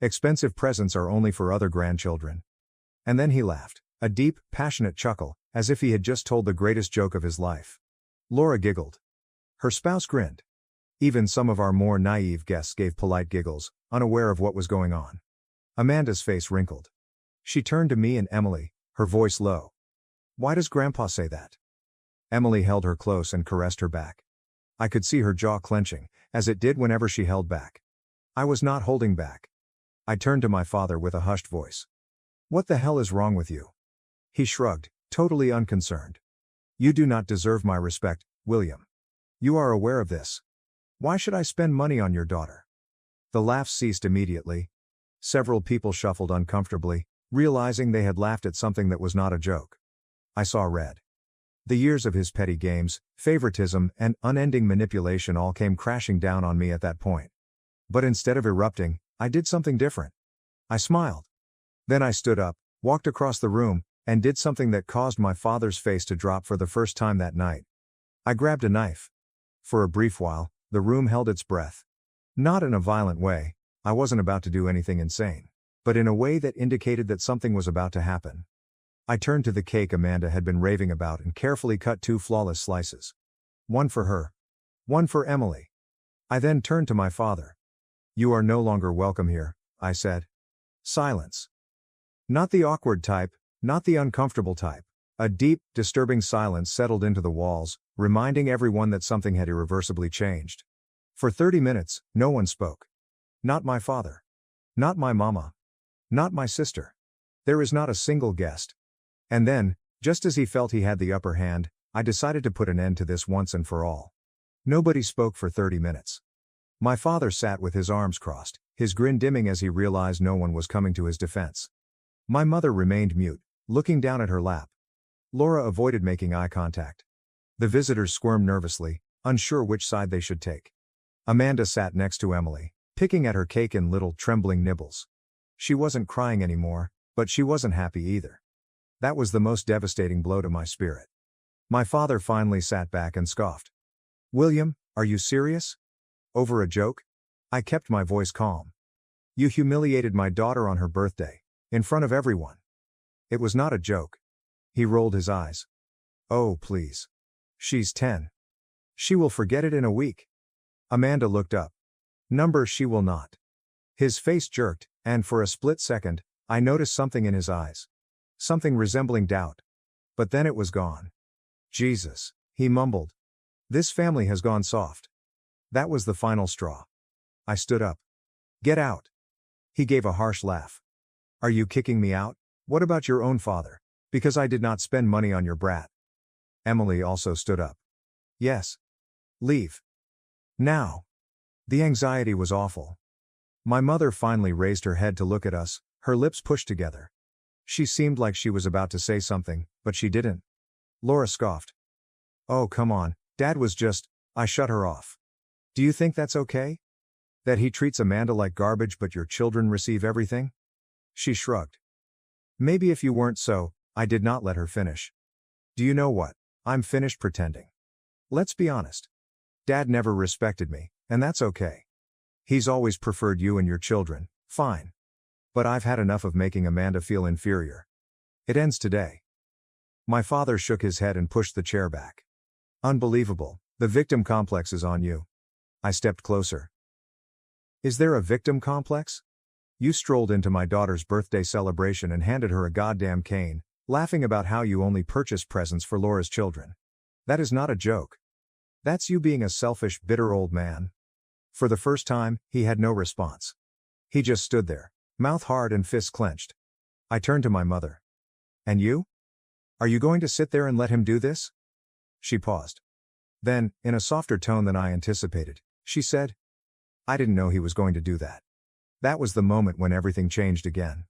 Expensive presents are only for other grandchildren. And then he laughed, a deep, passionate chuckle, as if he had just told the greatest joke of his life. Laura giggled. Her spouse grinned. Even some of our more naive guests gave polite giggles, unaware of what was going on. Amanda's face wrinkled. She turned to me and Emily, her voice low. "Why does Grandpa say that?" Emily held her close and caressed her back. I could see her jaw clenching, as it did whenever she held back. I was not holding back. I turned to my father with a hushed voice. "What the hell is wrong with you?" He shrugged, totally unconcerned. "You do not deserve my respect, William. You are aware of this. Why should I spend money on your daughter?" The laughs ceased immediately. Several people shuffled uncomfortably, realizing they had laughed at something that was not a joke. I saw red. The years of his petty games, favoritism, and unending manipulation all came crashing down on me at that point. But instead of erupting, I did something different. I smiled. Then I stood up, walked across the room, and did something that caused my father's face to drop for the first time that night. I grabbed a knife. For a brief while, the room held its breath. Not in a violent way, I wasn't about to do anything insane, but in a way that indicated that something was about to happen. I turned to the cake Amanda had been raving about and carefully cut 2 flawless slices. One for her. One for Emily. I then turned to my father. "You are no longer welcome here," I said. Silence. Not the awkward type, not the uncomfortable type. A deep, disturbing silence settled into the walls, reminding everyone that something had irreversibly changed. For 30 minutes, no one spoke. Not my father. Not my mama. Not my sister. There is not a single guest. And then, just as he felt he had the upper hand, I decided to put an end to this once and for all. Nobody spoke for 30 minutes. My father sat with his arms crossed, his grin dimming as he realized no one was coming to his defense. My mother remained mute, looking down at her lap. Laura avoided making eye contact. The visitors squirmed nervously, unsure which side they should take. Amanda sat next to Emily, picking at her cake in little trembling nibbles. She wasn't crying anymore, but she wasn't happy either. That was the most devastating blow to my spirit. My father finally sat back and scoffed. "William, are you serious? Over a joke?" I kept my voice calm. "You humiliated my daughter on her birthday, in front of everyone. It was not a joke." He rolled his eyes. "Oh, please. She's 10. She will forget it in a week." Amanda looked up. She will not." His face jerked, and for a split second, I noticed something in his eyes. Something resembling doubt. But then it was gone. "Jesus," he mumbled. "This family has gone soft." That was the final straw. I stood up. "Get out." He gave a harsh laugh. "Are you kicking me out? What about your own father? Because I did not spend money on your brat." Emily also stood up. "Yes. Leave. Now." The anxiety was awful. My mother finally raised her head to look at us, her lips pushed together. She seemed like she was about to say something, but she didn't. Laura scoffed. "Oh, come on, Dad was just..." I shut her off. "Do you think that's okay? That he treats Amanda like garbage but your children receive everything?" She shrugged. "Maybe if you weren't so..." I did not let her finish. "Do you know what? I'm finished pretending. Let's be honest. Dad never respected me, and that's okay. He's always preferred you and your children, fine. But I've had enough of making Amanda feel inferior. It ends today." My father shook his head and pushed the chair back. "Unbelievable, the victim complex is on you." I stepped closer. "Is there a victim complex? You strolled into my daughter's birthday celebration and handed her a goddamn cane, laughing about how you only purchase presents for Laura's children. That is not a joke. That's you being a selfish, bitter old man." For the first time, he had no response. He just stood there, mouth hard and fists clenched. I turned to my mother. "And you? Are you going to sit there and let him do this?" She paused. Then, in a softer tone than I anticipated, she said, "I didn't know he was going to do that." That was the moment when everything changed again.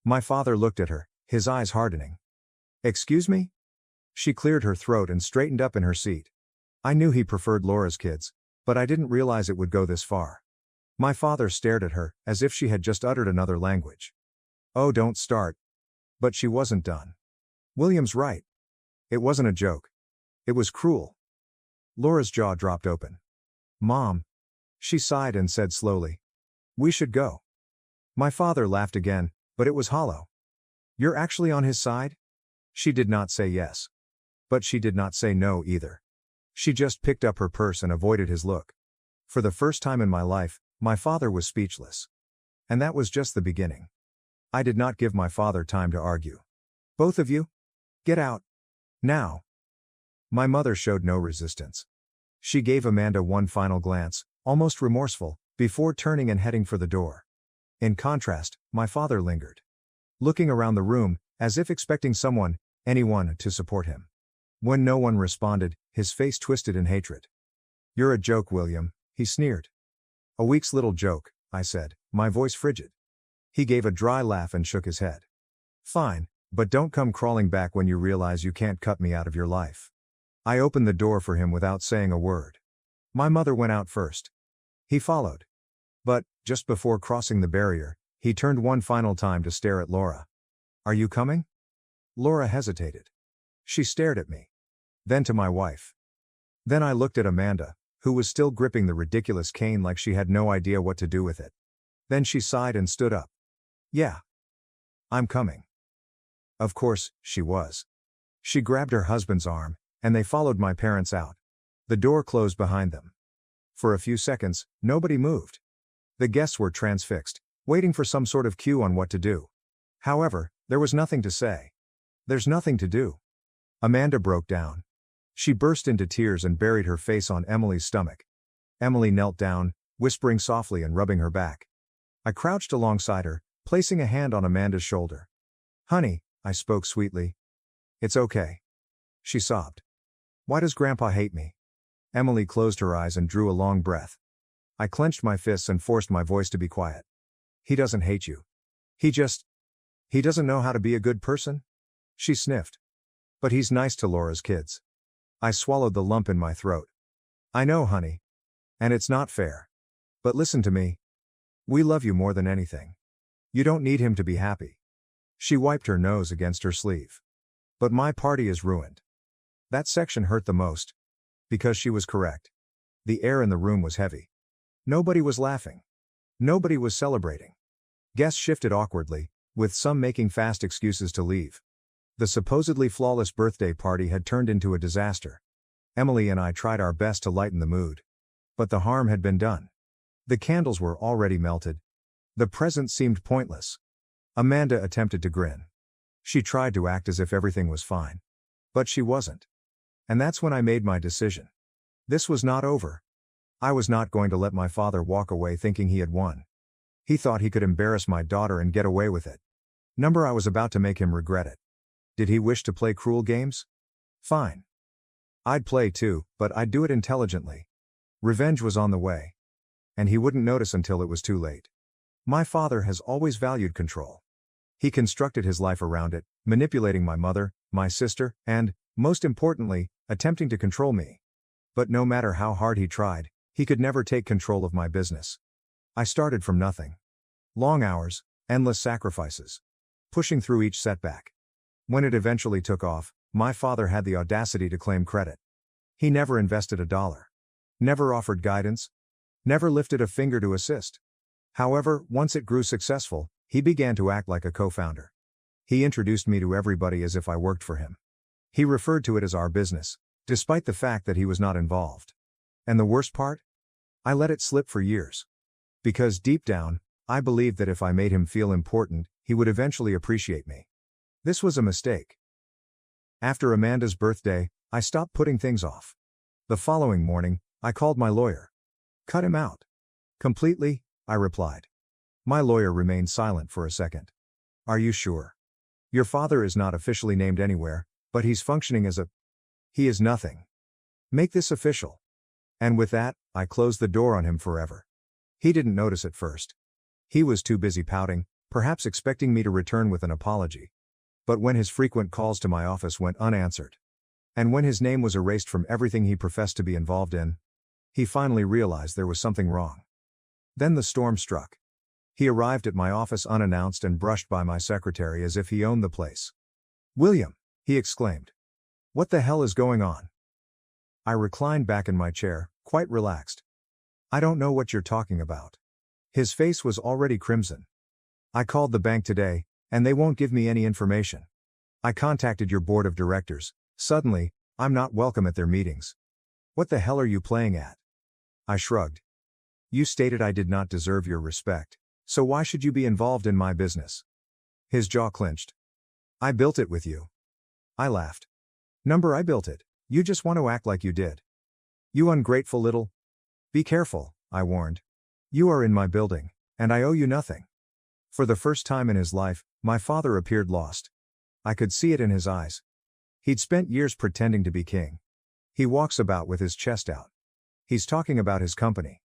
My father looked at her, his eyes hardening. "Excuse me?" She cleared her throat and straightened up in her seat. I knew he preferred Laura's kids, but I didn't realize it would go this far. My father stared at her, as if she had just uttered another language. "Oh, don't start." But she wasn't done. "William's right. It wasn't a joke. It was cruel." Laura's jaw dropped open. "Mom." She sighed and said slowly, "We should go." My father laughed again, but it was hollow. You're actually on his side? She did not say yes. But she did not say no either. She just picked up her purse and avoided his look. For the first time in my life, my father was speechless. And that was just the beginning. I did not give my father time to argue. Both of you? Get out. Now. My mother showed no resistance. She gave Amanda one final glance, almost remorseful, before turning and heading for the door. In contrast, my father lingered. Looking around the room, as if expecting someone, anyone, to support him. When no one responded, his face twisted in hatred. You're a joke, William, he sneered. A week's little joke, I said, my voice frigid. He gave a dry laugh and shook his head. Fine, but don't come crawling back when you realize you can't cut me out of your life. I opened the door for him without saying a word. My mother went out first. He followed. But, just before crossing the barrier, he turned one final time to stare at Laura. Are you coming? Laura hesitated. She stared at me. Then to my wife. Then I looked at Amanda, who was still gripping the ridiculous cane like she had no idea what to do with it. Then she sighed and stood up. Yeah. I'm coming. Of course, she was. She grabbed her husband's arm, and they followed my parents out. The door closed behind them. For a few seconds, nobody moved. The guests were transfixed, waiting for some sort of cue on what to do. However, there was nothing to say. There's nothing to do. Amanda broke down. She burst into tears and buried her face on Emily's stomach. Emily knelt down, whispering softly and rubbing her back. I crouched alongside her, placing a hand on Amanda's shoulder. Honey, I spoke sweetly. It's okay. She sobbed. Why does Grandpa hate me? Emily closed her eyes and drew a long breath. I clenched my fists and forced my voice to be quiet. He doesn't hate you. He doesn't know how to be a good person? She sniffed. But he's nice to Laura's kids. I swallowed the lump in my throat. I know, honey. And it's not fair. But listen to me. We love you more than anything. You don't need him to be happy. She wiped her nose against her sleeve. But my party is ruined. That section hurt the most. Because she was correct. The air in the room was heavy. Nobody was laughing. Nobody was celebrating. Guests shifted awkwardly, with some making fast excuses to leave. The supposedly flawless birthday party had turned into a disaster. Emily and I tried our best to lighten the mood. But the harm had been done. The candles were already melted. The present seemed pointless. Amanda attempted to grin. She tried to act as if everything was fine. But she wasn't. And that's when I made my decision. This was not over. I was not going to let my father walk away thinking he had won. He thought he could embarrass my daughter and get away with it. I was about to make him regret it. Did he wish to play cruel games? Fine. I'd play too, but I'd do it intelligently. Revenge was on the way. And he wouldn't notice until it was too late. My father has always valued control. He constructed his life around it, manipulating my mother, my sister, and, most importantly, attempting to control me. But no matter how hard he tried, he could never take control of my business. I started from nothing. Long hours, endless sacrifices. Pushing through each setback. When it eventually took off, my father had the audacity to claim credit. He never invested $1. Never offered guidance. Never lifted a finger to assist. However, once it grew successful, he began to act like a co-founder. He introduced me to everybody as if I worked for him. He referred to it as our business, despite the fact that he was not involved. And the worst part? I let it slip for years. Because deep down, I believed that if I made him feel important, he would eventually appreciate me. This was a mistake. After Amanda's birthday, I stopped putting things off. The following morning, I called my lawyer. Cut him out. Completely, I replied. My lawyer remained silent for a second. Are you sure? Your father is not officially named anywhere, but he's functioning as a... He is nothing. Make this official. And with that, I closed the door on him forever. He didn't notice at first. He was too busy pouting, perhaps expecting me to return with an apology. But when his frequent calls to my office went unanswered, and when his name was erased from everything he professed to be involved in, he finally realized there was something wrong. Then the storm struck. He arrived at my office unannounced and brushed by my secretary as if he owned the place. William, he exclaimed. What the hell is going on? I reclined back in my chair, quite relaxed. I don't know what you're talking about. His face was already crimson. I called the bank today, and they won't give me any information. I contacted your board of directors. Suddenly, I'm not welcome at their meetings. What the hell are you playing at? I shrugged. You stated I did not deserve your respect, so why should you be involved in my business? His jaw clenched. I built it with you. I laughed. Number, I built it. You just want to act like you did. You ungrateful little. Be careful, I warned. You are in my building, and I owe you nothing. For the first time in his life, my father appeared lost. I could see it in his eyes. He'd spent years pretending to be king. He walks about with his chest out. He's talking about his company.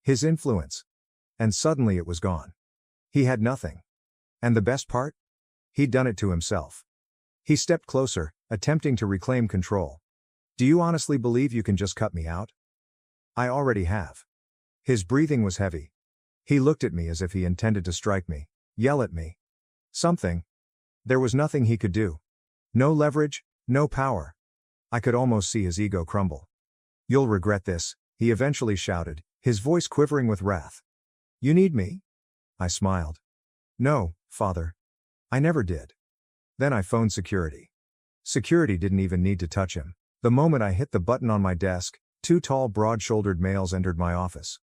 His influence. And suddenly it was gone. He had nothing. And the best part? He'd done it to himself. He stepped closer, attempting to reclaim control. Do you honestly believe you can just cut me out? I already have. His breathing was heavy. He looked at me as if he intended to strike me, yell at me. Something. There was nothing he could do. No leverage, no power. I could almost see his ego crumble. You'll regret this, he eventually shouted, his voice quivering with wrath. You need me? I smiled. No, father. I never did. Then I phoned security. Security didn't even need to touch him. The moment I hit the button on my desk, two tall, broad-shouldered males entered my office.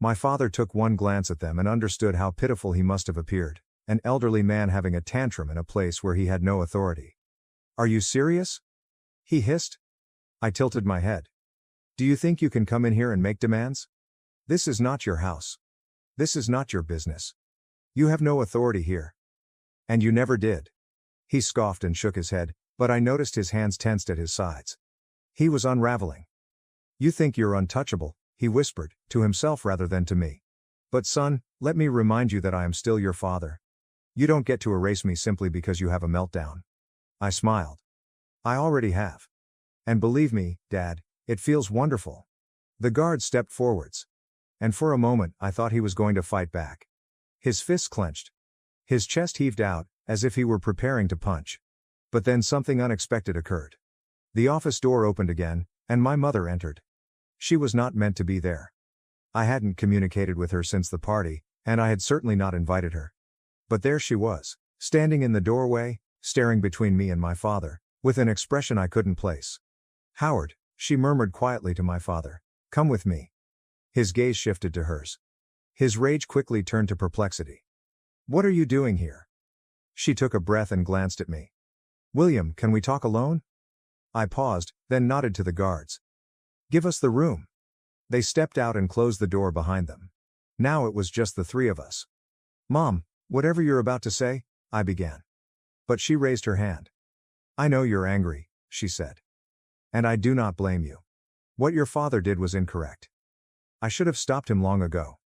My father took one glance at them and understood how pitiful he must have appeared, an elderly man having a tantrum in a place where he had no authority. Are you serious? He hissed. I tilted my head. Do you think you can come in here and make demands? This is not your house. This is not your business. You have no authority here. And you never did. He scoffed and shook his head, but I noticed his hands tensed at his sides. He was unraveling. You think you're untouchable, he whispered, to himself rather than to me. But son, let me remind you that I am still your father. You don't get to erase me simply because you have a meltdown. I smiled. I already have. And believe me, Dad, it feels wonderful. The guard stepped forwards. And for a moment, I thought he was going to fight back. His fists clenched. His chest heaved out, as if he were preparing to punch. But then something unexpected occurred. The office door opened again, and my mother entered. She was not meant to be there. I hadn't communicated with her since the party, and I had certainly not invited her. But there she was, standing in the doorway, staring between me and my father, with an expression I couldn't place. Howard, she murmured quietly to my father, come with me. His gaze shifted to hers. His rage quickly turned to perplexity. What are you doing here? She took a breath and glanced at me. William, can we talk alone? I paused, then nodded to the guards. Give us the room. They stepped out and closed the door behind them. Now it was just the three of us. Mom, whatever you're about to say, I began. But she raised her hand. I know you're angry, she said. And I do not blame you. What your father did was incorrect. I should have stopped him long ago.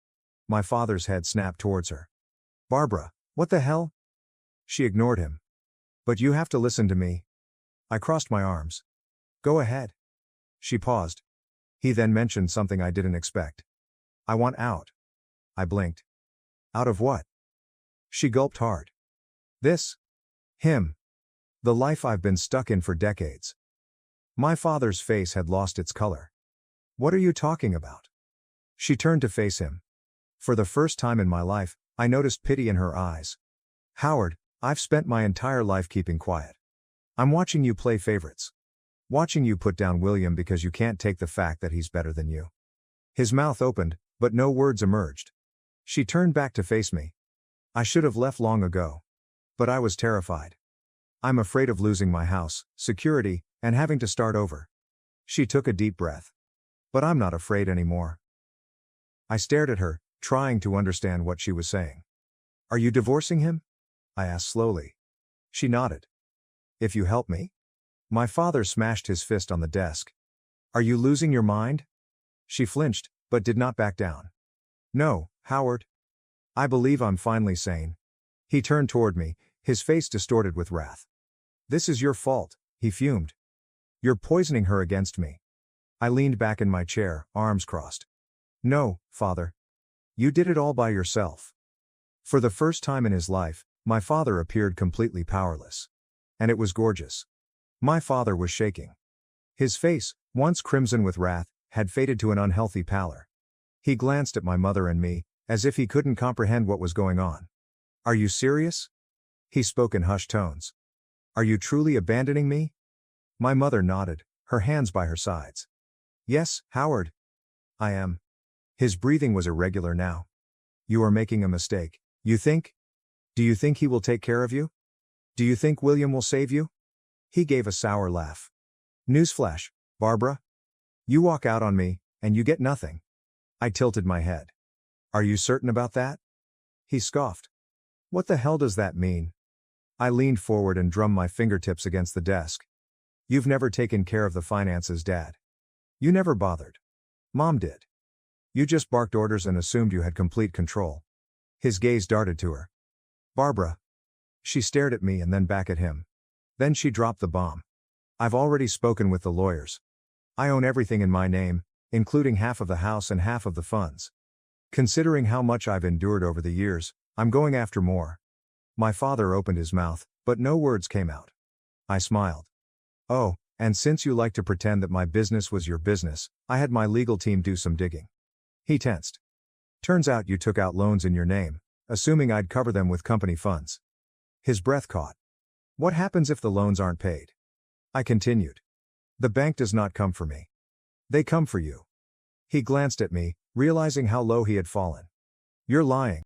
My father's head snapped towards her. Barbara, what the hell? She ignored him. But you have to listen to me. I crossed my arms. Go ahead. She paused. He then mentioned something I didn't expect. I want out. I blinked. Out of what? She gulped hard. This. Him. The life I've been stuck in for decades. My father's face had lost its color. What are you talking about? She turned to face him. For the first time in my life, I noticed pity in her eyes. Howard, I've spent my entire life keeping quiet. I'm watching you play favorites. Watching you put down William because you can't take the fact that he's better than you. His mouth opened, but no words emerged. She turned back to face me. I should have left long ago. But I was terrified. I'm afraid of losing my house, security, and having to start over. She took a deep breath. But I'm not afraid anymore. I stared at her, trying to understand what she was saying. Are you divorcing him? I asked slowly. She nodded. If you help me? My father smashed his fist on the desk. Are you losing your mind? She flinched, but did not back down. No, Howard. I believe I'm finally sane. He turned toward me, his face distorted with wrath. This is your fault, he fumed. You're poisoning her against me. I leaned back in my chair, arms crossed. No, father. You did it all by yourself. For the first time in his life, my father appeared completely powerless. And it was gorgeous. My father was shaking. His face, once crimson with wrath, had faded to an unhealthy pallor. He glanced at my mother and me, as if he couldn't comprehend what was going on. Are you serious? He spoke in hushed tones. Are you truly abandoning me? My mother nodded, her hands by her sides. Yes, Howard. I am. His breathing was irregular now. You are making a mistake. You think? Do you think he will take care of you? Do you think William will save you? He gave a sour laugh. Newsflash, Barbara. You walk out on me, and you get nothing. I tilted my head. Are you certain about that? He scoffed. What the hell does that mean? I leaned forward and drummed my fingertips against the desk. You've never taken care of the finances, Dad. You never bothered. Mom did. You just barked orders and assumed you had complete control. His gaze darted to her. Barbara. She stared at me and then back at him. Then she dropped the bomb. I've already spoken with the lawyers. I own everything in my name, including half of the house and half of the funds. Considering how much I've endured over the years, I'm going after more. My father opened his mouth, but no words came out. I smiled. Oh, and since you like to pretend that my business was your business, I had my legal team do some digging. He tensed. Turns out you took out loans in your name, assuming I'd cover them with company funds. His breath caught. What happens if the loans aren't paid? I continued. The bank does not come for me. They come for you. He glanced at me, realizing how low he had fallen. You're lying.